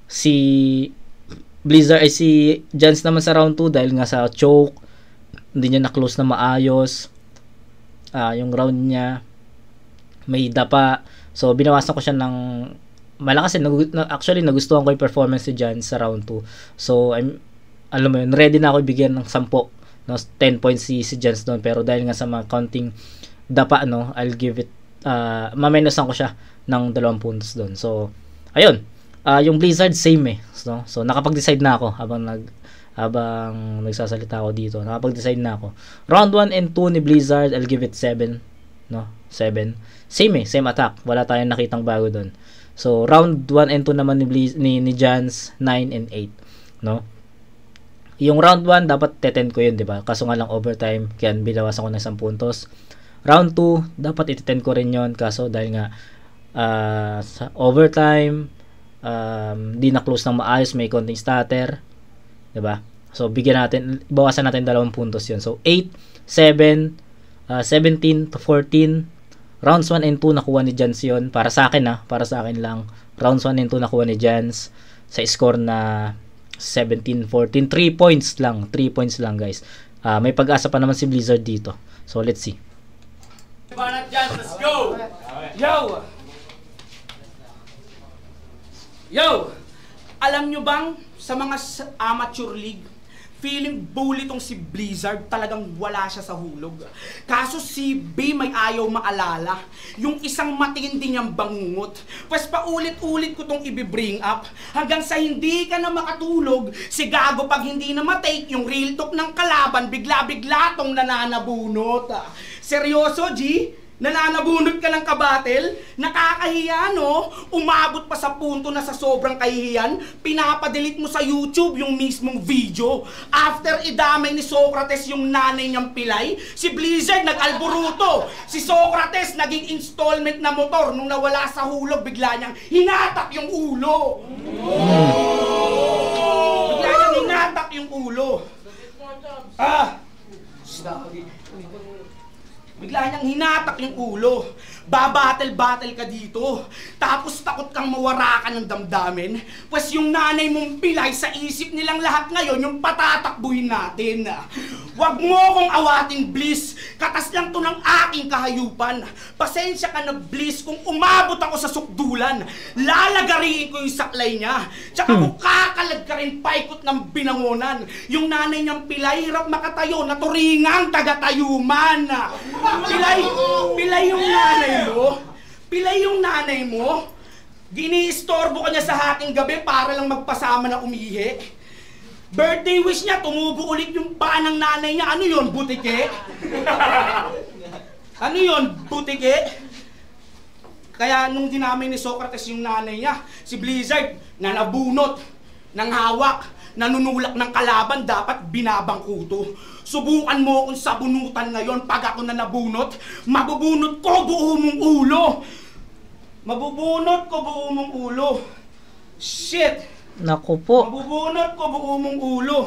Speaker 1: Si Jans naman sa round 2 dahil nga sa choke, hindi niya na-close na maayos. Yung round niya may dapa. So binawasan ko siya ng malakas. Actually nagustuhan ko yung performance ni Jan sa round 2. So ready na ako ibigyan ng 10, no? 10 points si Jans doon, pero dahil nga sa mga counting dapa, no, I'll give it maminusan ko siya ng 2 puntos doon. So ayun. Yung Blizzard same eh. So nakapag-decide na ako habang nagsasalita ako dito. Nakapag-decide na ako. Round 1 and 2 ni Blizzard, I'll give it 7. No? 7. Same attack. Wala tayong nakitang bago doon. So, round 1 and 2 naman ni Jans, 9 and 8. No? Yung round 1, dapat 10 ko yun, di ba? Kaso nga lang overtime, kaya binawasan ko ng 1 puntos. Round 2, dapat 10 ko rin yun. Kaso dahil nga sa overtime, di na-close ng maayos, may konting stutter. Diba? So, bawasan natin 2 puntos yun. So, 8, 7, 17 to 14. Rounds 1 and 2 nakuha ni Jans yun. Para sa akin para sa akin lang. Rounds 1 and 2 nakuha ni Jans sa score na 17-14. 3 points lang. 3 points lang, guys. May pag-asa pa naman si Blizzard dito. So, let's see.
Speaker 3: Banat Jans, let's go!
Speaker 2: Yo! Yo! Alam nyo bang sa mga amateur league, feeling bully tong si Blizzard, talagang wala siya sa hulog. Kaso si B may ayaw maalala, yung isang matindi niyang bangungot. Pues paulit-ulit ko tong i-bring up, hanggang sa hindi ka na makatulog, si Gago pag hindi na matake yung real talk ng kalaban, bigla-bigla tong nananabunot. Seryoso, G? Nananabunot ka ng kabatel? Nakakahiya, no? Umabot pa sa punto na sa sobrang kahihiyan, pinapadelete mo sa YouTube yung mismong video. After idamay ni Socrates yung nanay niyang pilay, si Blizzard nag-alboruto. Si Socrates naging installment na motor nung nawala sa hulog, bigla niyang hinatak yung ulo. Bigla niyang hinatak yung ulo. Bigla niyang hinatak yung ulo. Babattle-battle ka dito. Tapos takot kang mawarakan ng damdamin. Pues yung nanay mong pilay sa isip nilang lahat ngayon, yung patatakbuhin natin. Wag mo akong awating, Bliss. Katas lang to ng aking kahayupan. Pasensya ka na, Bliss, kung umabot ako sa sukdulan. Lalagariin ko yung saklay niya. Tsaka kung kakalag ka rin paikot ng binangonan. Yung nanay niyang pilay, hirap makatayo, naturingang tagatayuman. Pilay yung nanay mo. Pilay yung nanay mo. Giniistorbo ka niya sa hating gabi para lang magpasama na umihi. Birthday wish niya, tumubo ulit yung paa ng nanay niya. Ano yon, butike? Ano yon, butike? Kaya nung dinamay ni Socrates yung nanay niya, si Blizzard, nanabunot, nang hawak, nanunulak ng kalaban, dapat binabangkuto. Subukan mo kung sa bunutan ngayon, pag ako na nabunot, mabubunot ko buo mong ulo. Mabubunot ko buo mong ulo. Shit!
Speaker 1: Naku po.
Speaker 2: Mabubunot ko buo mong ulo.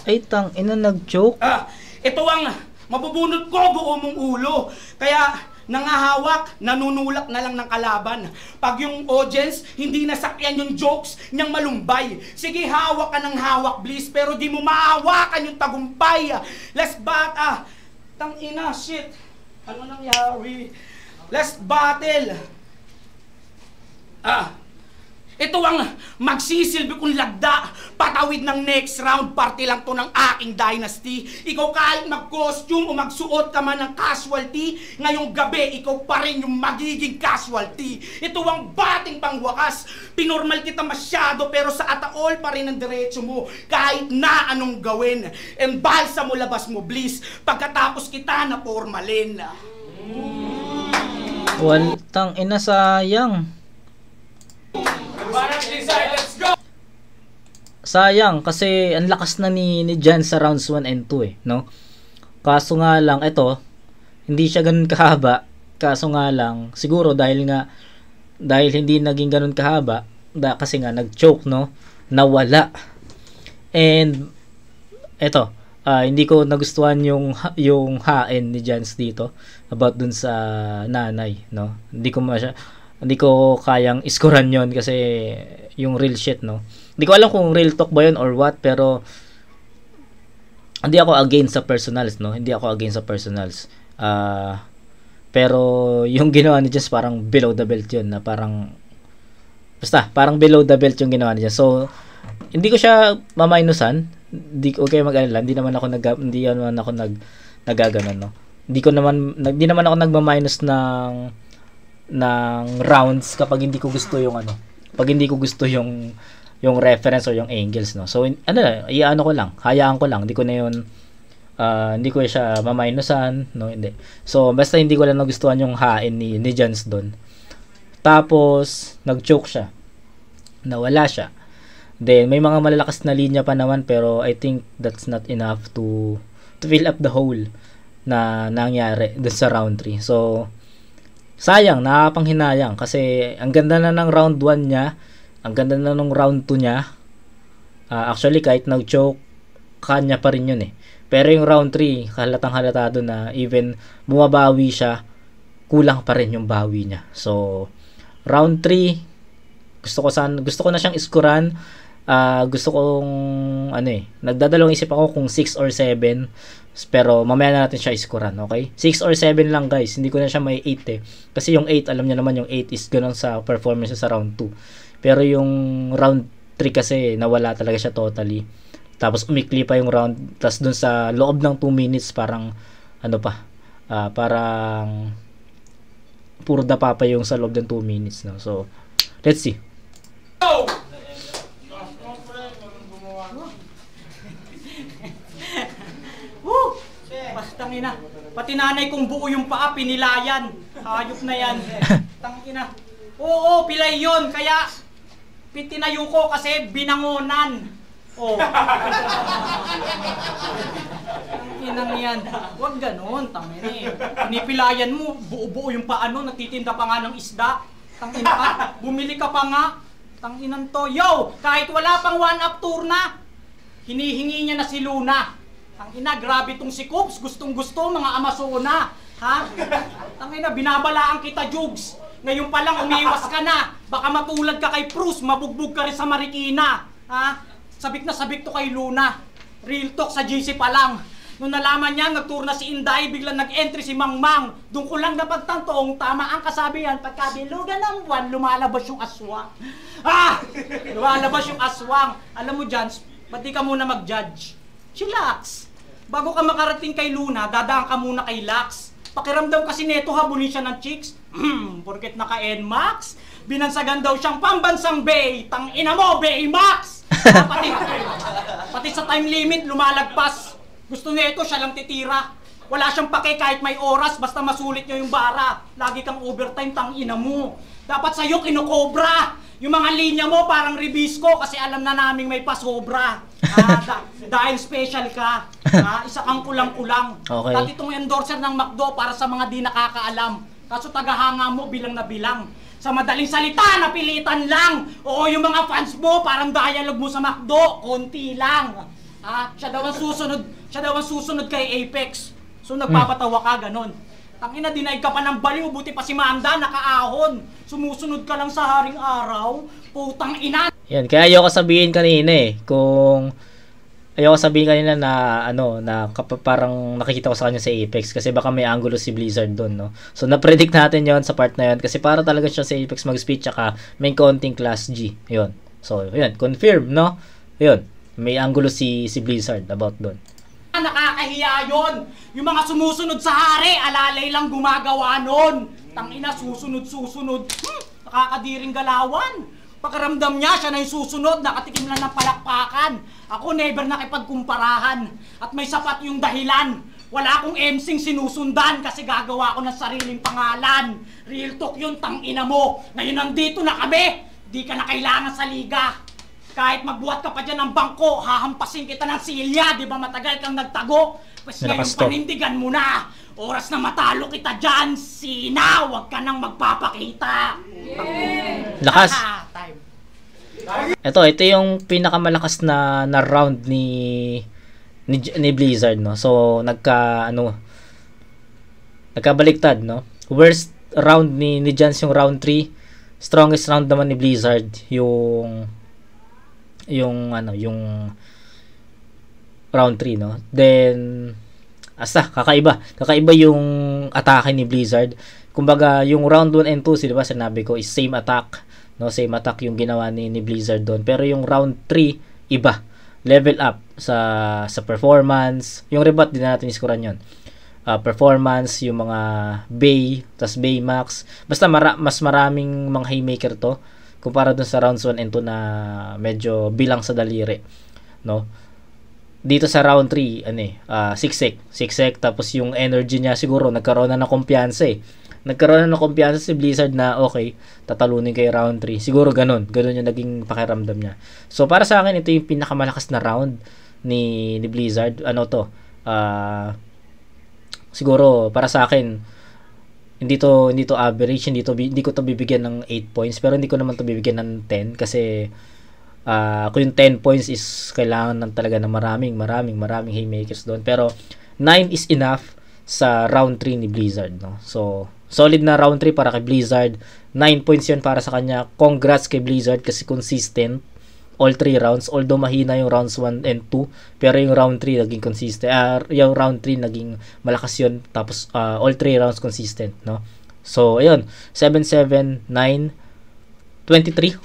Speaker 1: Ay, ina nag-joke.
Speaker 2: Ito ang mabubunot ko buo mong ulo. Kaya nangahawak, nanunulak na lang ng kalaban. Pag yung audience, hindi nasakyan yung jokes niyang malumbay. Sige, hawak ka ng hawak, Bliss, pero di mo maawakan yung tagumpay. Let's tangina, shit. Ano nangyari? Let's battle. Ito ang magsisilbi kong lagda. Patawid ng next round, parte lang to ng aking dynasty. Ikaw kahit mag-costume o magsuot ka man ng casualty, ngayong gabi, ikaw pa rin yung magiging casualty. Ito ang bating pangwakas. Pinormal kita masyado, pero sa ataol pa rin ang diretso mo. Kahit na anong gawin. Embalsa mo, labas mo, Bliss. Pagkatapos kita na formalin.
Speaker 1: Ina, sayang.
Speaker 3: Let's go!
Speaker 1: Sayang kasi ang lakas na ni Jan sa rounds 1 and 2 no? Kaso nga lang ito, hindi siya ganun kahaba. Kaso nga lang siguro dahil hindi naging ganun kahaba, kasi nga nag-choke, no? Nawala. And ito, hindi ko nagustuhan yung hain ni Jans dito about dun sa nanay, no? Hindi ko kayang iskoran yon kasi yung real shit, no? Hindi ko alam kung real talk ba yun or what, pero hindi ako against sa personals, no? Hindi ako against sa personals. Pero yung ginawa ni Jess parang below the belt yun, na parang parang below the belt yung ginawa ni Jess. So, hindi ko siya maminusan. Hindi ko kayo mag-alala. Hindi naman ako nagaganon, no? Hindi naman ako nagma-minus ng rounds kapag hindi ko gusto yung pag hindi ko gusto yung reference or yung angles, no. So iano ko lang, hayaan ko lang, hindi ko siya maminusan, no, hindi. So basta hindi ko lang nagustuhan yung hain ni Jans doon. Tapos nag-choke siya. Nawala siya. Then may mga malalakas na linya pa naman, pero I think that's not enough to fill up the hole na nangyari doon sa round 3. So sayang, nakapanghinayang kasi ang ganda na ng round 1 niya, ang ganda na ng round 2 niya. Actually kahit nag-choke, kanya pa rin yun eh. Pero yung round 3, halatang halata doon na even bumabawi siya, kulang pa rin yung bawi niya. So round 3, gusto ko na siyang iskuran. gusto kong nagdadalawang isip ako kung 6 or 7, pero mamaya na natin siya iskuran, okay? 6 or 7 lang guys, hindi ko na siya may 8 eh. Kasi yung 8, alam niyo naman yung 8 is ganun sa performance sa round 2. Pero yung round 3 kasi nawala talaga siya totally. Tapos umikli pa yung round, tapos dun sa loob ng 2 minutes parang parang puro dapa pa yung sa loob ng 2 minutes, no? So, let's see.
Speaker 2: Go! Tangina. Pati nanay kong buo yung paa, pinilayan. Hayop na yan. Tangina. Oo, pilay yun. Kaya, tinayo ko kasi binangonan. Oh. Tangina yan. Huwag ganon, tangina eh. Pinipilayan mo, buo-buo yung paa no, nagtitinda pa nga ng isda. Tangina ka, bumili ka pa nga. Tanginan to. Yo, kahit wala pang 1-up tour na, hinihingi niya na si Luna. Tangina, grabe tong si Coops, gustong-gusto, mga Amazona. Ha? Tangina, binabalaan kita, Jugs. Ngayon pa lang, umiwas ka na. Baka matulad ka kay Bruce, mabugbog ka rin sa Marikina. Ha? Sabik na sabik to kay Luna. Real talk sa GC pa lang. Nung nalaman niya, nagtour na si Inday, biglang nag-entry si Mangmang. Doon ko lang napagtantong, tama ang kasabihan, pagkabilugan ng buwan, lumalabas yung aswang. Ha? Lumalabas yung aswang. Alam mo, Jans, ba't di ka muna mag-judge? Chillax. Bago ka makarating kay Luna, dadaan ka muna kay Lax. Pakiramdam kasi neto habulin siya ng chicks. Porket naka-NMAX, binansagan daw siyang pambansang Bay. Tangina mo, Baymax! Pati sa time limit, lumalagpas. Gusto neto, siya lang titira. Wala siyang pake kahit may oras, basta masulit niyo yung bara. Lagi kang overtime, tangina mo. Dapat sa'yo kinokobra. Yung mga linya mo parang ribisco kasi alam na naming may pasobra. Dahil special ka. Isa kang kulang-kulang.
Speaker 1: Okay.
Speaker 2: Dati itong endorser ng McDo para sa mga di nakakaalam. Kaso tagahanga mo bilang na bilang. Sa madaling salita, napilitan lang. Oo, yung mga fans mo, parang dialogue mo sa McDo, konti lang. Siya daw ang susunod kay Apex. So nagpapatawa ka, ganon. Tangina, dinaig ka pa ng baliw, buti pa si Manda, nakaahon. Sumusunod ka lang sa haring araw, putang ina.
Speaker 1: Yan, kaya ayoko sabihin kanina na parang nakikita ko sa kanya sa Apex kasi baka may angulo si Blizzard doon, no. So na-predict natin 'yon sa part na 'yon kasi para talaga siya sa Apex mag-speech tsaka may konting class G. 'Yon. So, 'yun, confirm, no. 'Yun, may angulo si Blizzard about doon.
Speaker 2: Nakakahiya yun. Yung mga sumusunod sa hari, alalay lang gumagawa nun. Tangina, susunod. Nakakadiring galawan. Pakiramdam niya, siya na yung susunod, nakatikim lang ng palakpakan. Ako never nakipagkumparahan. At may sapat yung dahilan. Wala akong emsing sinusundan kasi gagawa ko ng sariling pangalan. Real talk yun, tangina mo. Ngayon nandito na kami. Di ka na kailangan sa liga. Kahit magbuhat ka pa dyan ng bangko, hahampasin kita ng silya, di ba matagal kang nagtago? Pues ngayon panindigan mo na, oras na matalo kita dyan, Sina, huwag ka nang magpapakita.
Speaker 1: Lakas. Ito yung pinakamalakas na round ni Blizzard, no? So, nagkabaliktad, no? Worst round ni Jans yung round 3, strongest round naman ni Blizzard yung round 3, no? Then kakaiba yung atake ni Blizzard. Kumbaga yung round 1 and 2, diba sinabi ko is same attack, no? Same attack yung ginawa ni Blizzard doon. Pero yung round 3 iba, level up sa performance. Yung rebut din natin iskuran yon. Performance, yung mga Bay, tas Baymax. Basta mas maraming mga haymaker to kumpara dun sa rounds 1 and 2 na medyo bilang sa daliri, no? Dito sa round 3, siksik, tapos yung energy niya siguro nagkaroon na ng kumpiyansa si Blizzard na okay, tatalunin kay round 3. Siguro ganun yung naging pakiramdam niya. So para sa akin ito yung pinakamalakas na round ni Blizzard. Siguro para sa akin hindi to average, hindi ko to bibigyan ng 8 points, pero hindi ko naman to bibigyan ng 10 kasi kung yung 10 points is kailangan ng talaga ng maraming haymakers doon, pero 9 is enough sa round 3 ni Blizzard, no? So solid na round 3 para kay Blizzard. 9 points yun para sa kanya. Congrats kay Blizzard kasi consistent all 3 rounds, although mahina yung rounds 1 and 2, pero yung round 3 naging consistent, yung round 3 naging malakas yun, tapos all 3 rounds consistent, no? So ayun, 7-7, 9, 23,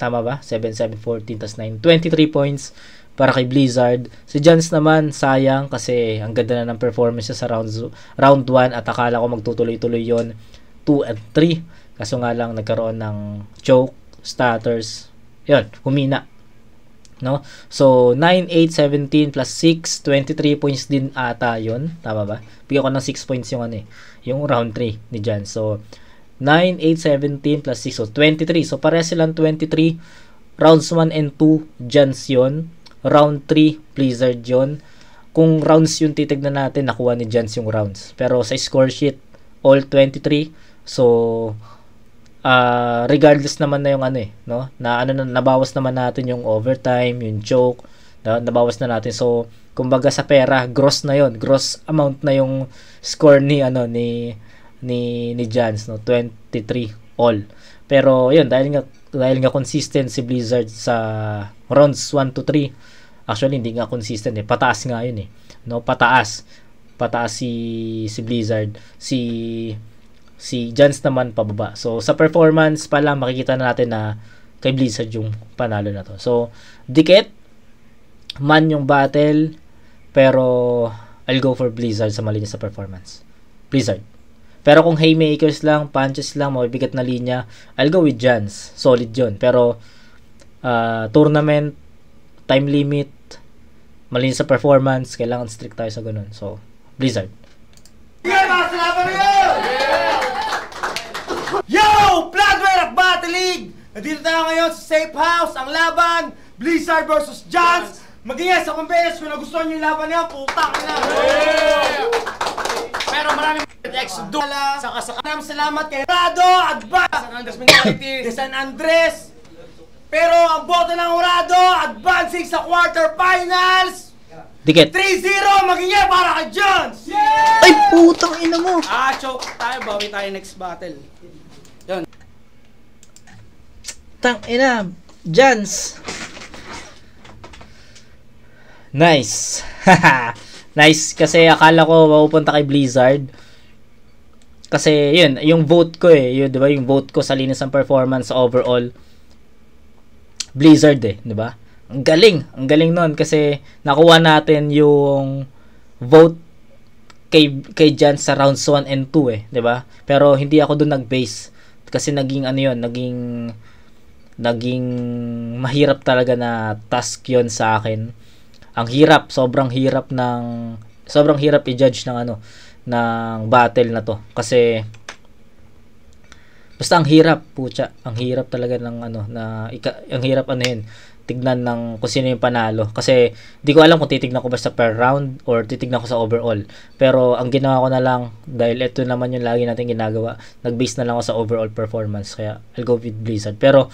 Speaker 1: tama ba? 7-7, 14, tas 9, 23 points para kay Blizzard. Si Jans naman, sayang kasi ang ganda na ng performance sa round 1 at akala ko magtutuloy-tuloy yon 2 and 3. Kaso nga lang nagkaroon ng choke, stutters, yun, humina. No? So, 9, 8, 17 plus 6, 23 points din ata yun. Tama ba? Bigyan ko ng 6 points yung yung round 3 ni Jans. So, 9, 8, 17 plus 6, so 23. So, pare silang 23. Rounds 1 and 2, Jans yun. Round 3, Blizzard yun. Kung rounds yung titignan natin, nakuha ni Jans yung rounds. Pero sa score sheet, all 23. So, regardless naman na yung no? Nabawas naman natin yung overtime, yung choke, nabawas na natin. So, kumbaga sa pera, gross na yon, gross amount na yung score ni ni Jans, no? 23 all. Pero yun, dahil nga consistent si Blizzard sa rounds 1 to 3. Actually hindi nga consistent pataas nga yun no, pataas si Blizzard, si Jans naman pababa. So sa performance pa lang makikita na natin na kay Blizzard yung panalo na to. So dikit man yung battle, pero I'll go for Blizzard sa malinis sa performance. Blizzard. Pero kung haymakers lang, punches lang, mabibigat na linya, I'll go with Jans. Solid yun. Pero tournament, time limit, malinis sa performance, kailangan strict tayo sa ganun. So Blizzard.
Speaker 2: Yo! Bloodware at Battle League! Nandito tayo ngayon sa Safe House. Ang laban, Blizzard versus Jans. Mag-ingat sa kumpeles kung nagustuhan nyo yung laban niya, putang na! Pero maraming ex-dula sa kasakam. Salamat kay Rado at San Andres Mentality de San Andres. Pero ang boto ng Rado, advancing sa quarterfinals.
Speaker 1: Dikit.
Speaker 2: 3-0, mag-ingat para kay Jans!
Speaker 1: Ay, putang ina mo!
Speaker 2: Choke tayo, bawi tayo next battle. Yun.
Speaker 1: Tang ina, Jans. Nice. Nice kasi akala ko mapupunta kay Blizzard. Kasi yun, yung vote ko yun, 'di ba? Yung vote ko sa linis ng performance overall Blizzard 'di ba? Ang galing noon kasi nakuha natin yung vote kay Jans sa rounds 1 and 2 'di ba? Pero hindi ako doon nag-base kasi naging naging mahirap talaga na task 'yon sa akin. Ang hirap, sobrang hirap i-judge ng ng battle na to kasi basta ang hirap talaga ng ang hirap tignan ng kung sino yung panalo kasi di ko alam kung titignan ko ba sa per round or titignan ko sa overall, pero ang ginawa ko na lang dahil ito naman yung lagi natin ginagawa, nag-base na lang ako sa overall performance kaya I'll go with Blizzard. Pero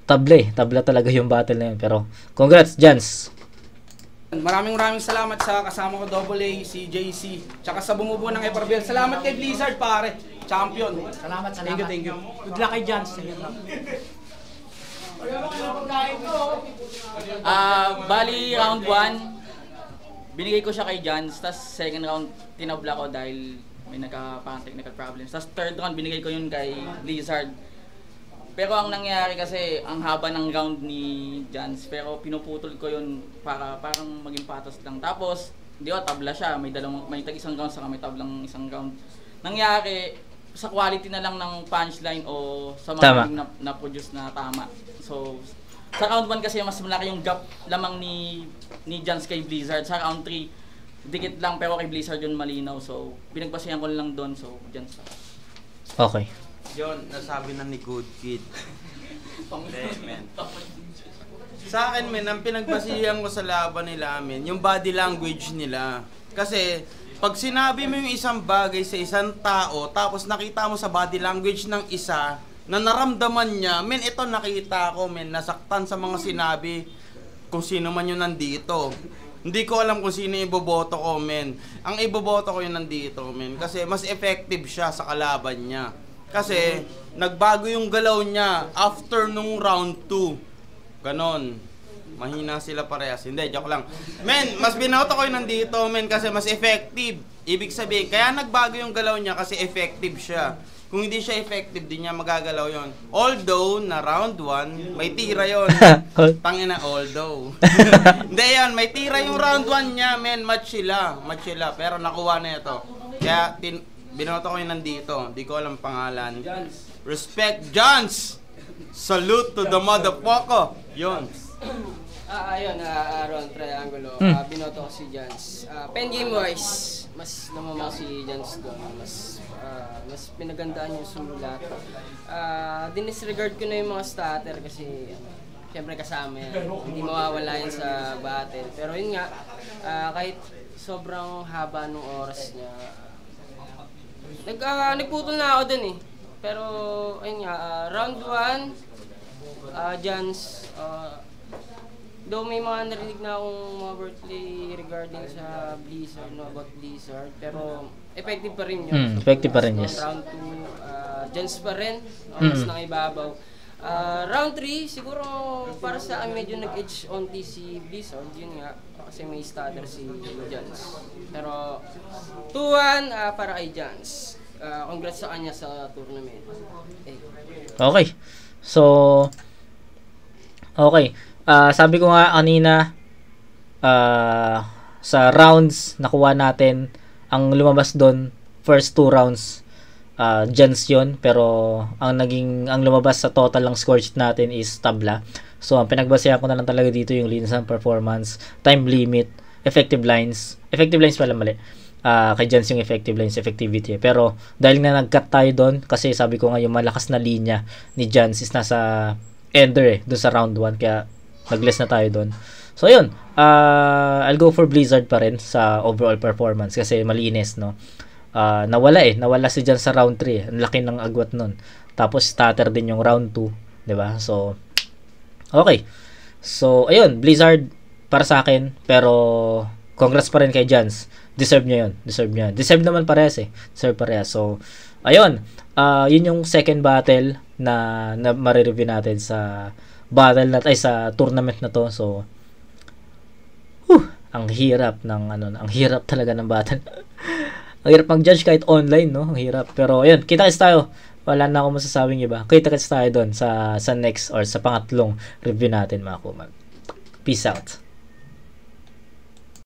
Speaker 1: tabla talaga yung battle na yun, pero congrats Jans.
Speaker 2: Maraming salamat sa kasama ko Double A, si JC, tsaka sa bumubuo ng FRBL. Salamat kay Blizzard pare, champion. Salamat. Thank you. Good luck kay Jans.
Speaker 4: Bali round 1 binigay ko siya kay Jans, tas second round tinabla ko dahil may technical problems. Tas third round binigay ko yun kay Blizzard. Pero ang nangyari kasi, ang haba ng round ni Jans, pero pinuputol ko yun para parang maging patas lang. Tapos, tabla siya, may tag-isang round saka may tablang isang round. Nangyari, sa quality na lang ng punchline o sa mga na-produce na tama. So, sa round 1 kasi mas malaki yung gap lamang ni Jans kay Blizzard. Sa round 3, dikit lang pero kay Blizzard yun malinaw. So, pinagbasayan ko lang doon, so Jans.
Speaker 1: Okay.
Speaker 5: Yun, nasabi na ni Good Kid. Sa akin, ang pinagbasihan ko sa laban nila, yung body language nila. Kasi, pag sinabi mo yung isang bagay sa isang tao, tapos nakita mo sa body language ng isa, na naramdaman niya, ito nakita ko, nasaktan sa mga sinabi, kung sino man yung nandito. Hindi ko alam kung sino yung iboboto ko, Ang iboboto ko yung nandito, kasi mas effective siya sa kalaban niya. Kasi, nagbago yung galaw niya after nung round 2. Ganon. Mahina sila parehas. Hindi, joke lang. Men, mas binoto ko yung nandito, men, kasi mas effective. Ibig sabihin, kaya nagbago yung galaw niya kasi effective siya. Kung hindi siya effective, di niya magagalaw yon. Although, na round 1, may tira yon. Tangina, although. Hindi yan, may tira yung round 1 niya, men, match sila. Pero nakuha na ito. Kaya, binoto ko yung nandito. Di ko alam pangalan. Respect, Johns! Salute to the motherfucker! Yun.
Speaker 6: Ayun, Aaron Triangulo. Binoto ko si Jans. Pen game wise, mas namamang si Jans doon. Mas pinagandaan yung sulat. Dinisregard ko na yung mga starter kasi siyempre kasama yan. Hindi mawawala yan sa battle. Pero yun nga, kahit sobrang haba ng oras niya, nagputol na ako dun eh. Pero ayun nga, round 1, Jans, though may mga narinig na akong mga wordplay regarding sa Blizzard, no, about Blizzard, pero effective pa rin yun.
Speaker 1: Effective pa rin, yes.
Speaker 6: Round 2, Jans pa rin, mas nangibabaw. Round 3, siguro para sa akin medyo nag-edge onti si Blizzard, yun nga, kasi may stutter si Jans. Pero 2-1 para kay Jans. Congrats sa kanya sa tournament.
Speaker 1: Okay. So, okay. Sabi ko nga kanina, sa rounds nakuha natin, ang lumabas doon, first 2 rounds, Jans yun, pero ang lumabas sa total ng score sheet natin is tabla. So, ang pinagbasehan ko na lang talaga dito yung linis ng performance, time limit, effective lines pala mali. Kay Jans yung effective lines, effectivity. Pero, dahil na nag-cut tayo doon, kasi sabi ko nga yung malakas na linya ni Jans is nasa ender doon sa round 1, kaya nag-less na tayo doon. So, ayun. I'll go for Blizzard pa rin sa overall performance kasi malinis, no? Nawala si Jans sa round 3. Ang laki ng agwat nun. Tapos, starter din yung round 2. Diba? So, okay. So, ayun. Blizzard para sa akin. Pero, congrats pa rin kay Jans. Deserve niya yun. Deserve naman parehas eh. Deserve parehas. So, ayun. Yun yung second battle na marireview natin sa sa tournament na to. So, ang hirap talaga ng battle. Ang hirap mag-judge kahit online, no? Ang hirap. Pero, ayun, kita-kits tayo. Wala na akong masasabing iba. Kita-kits tayo doon sa next or sa pangatlong review natin, mga kumag. Peace out.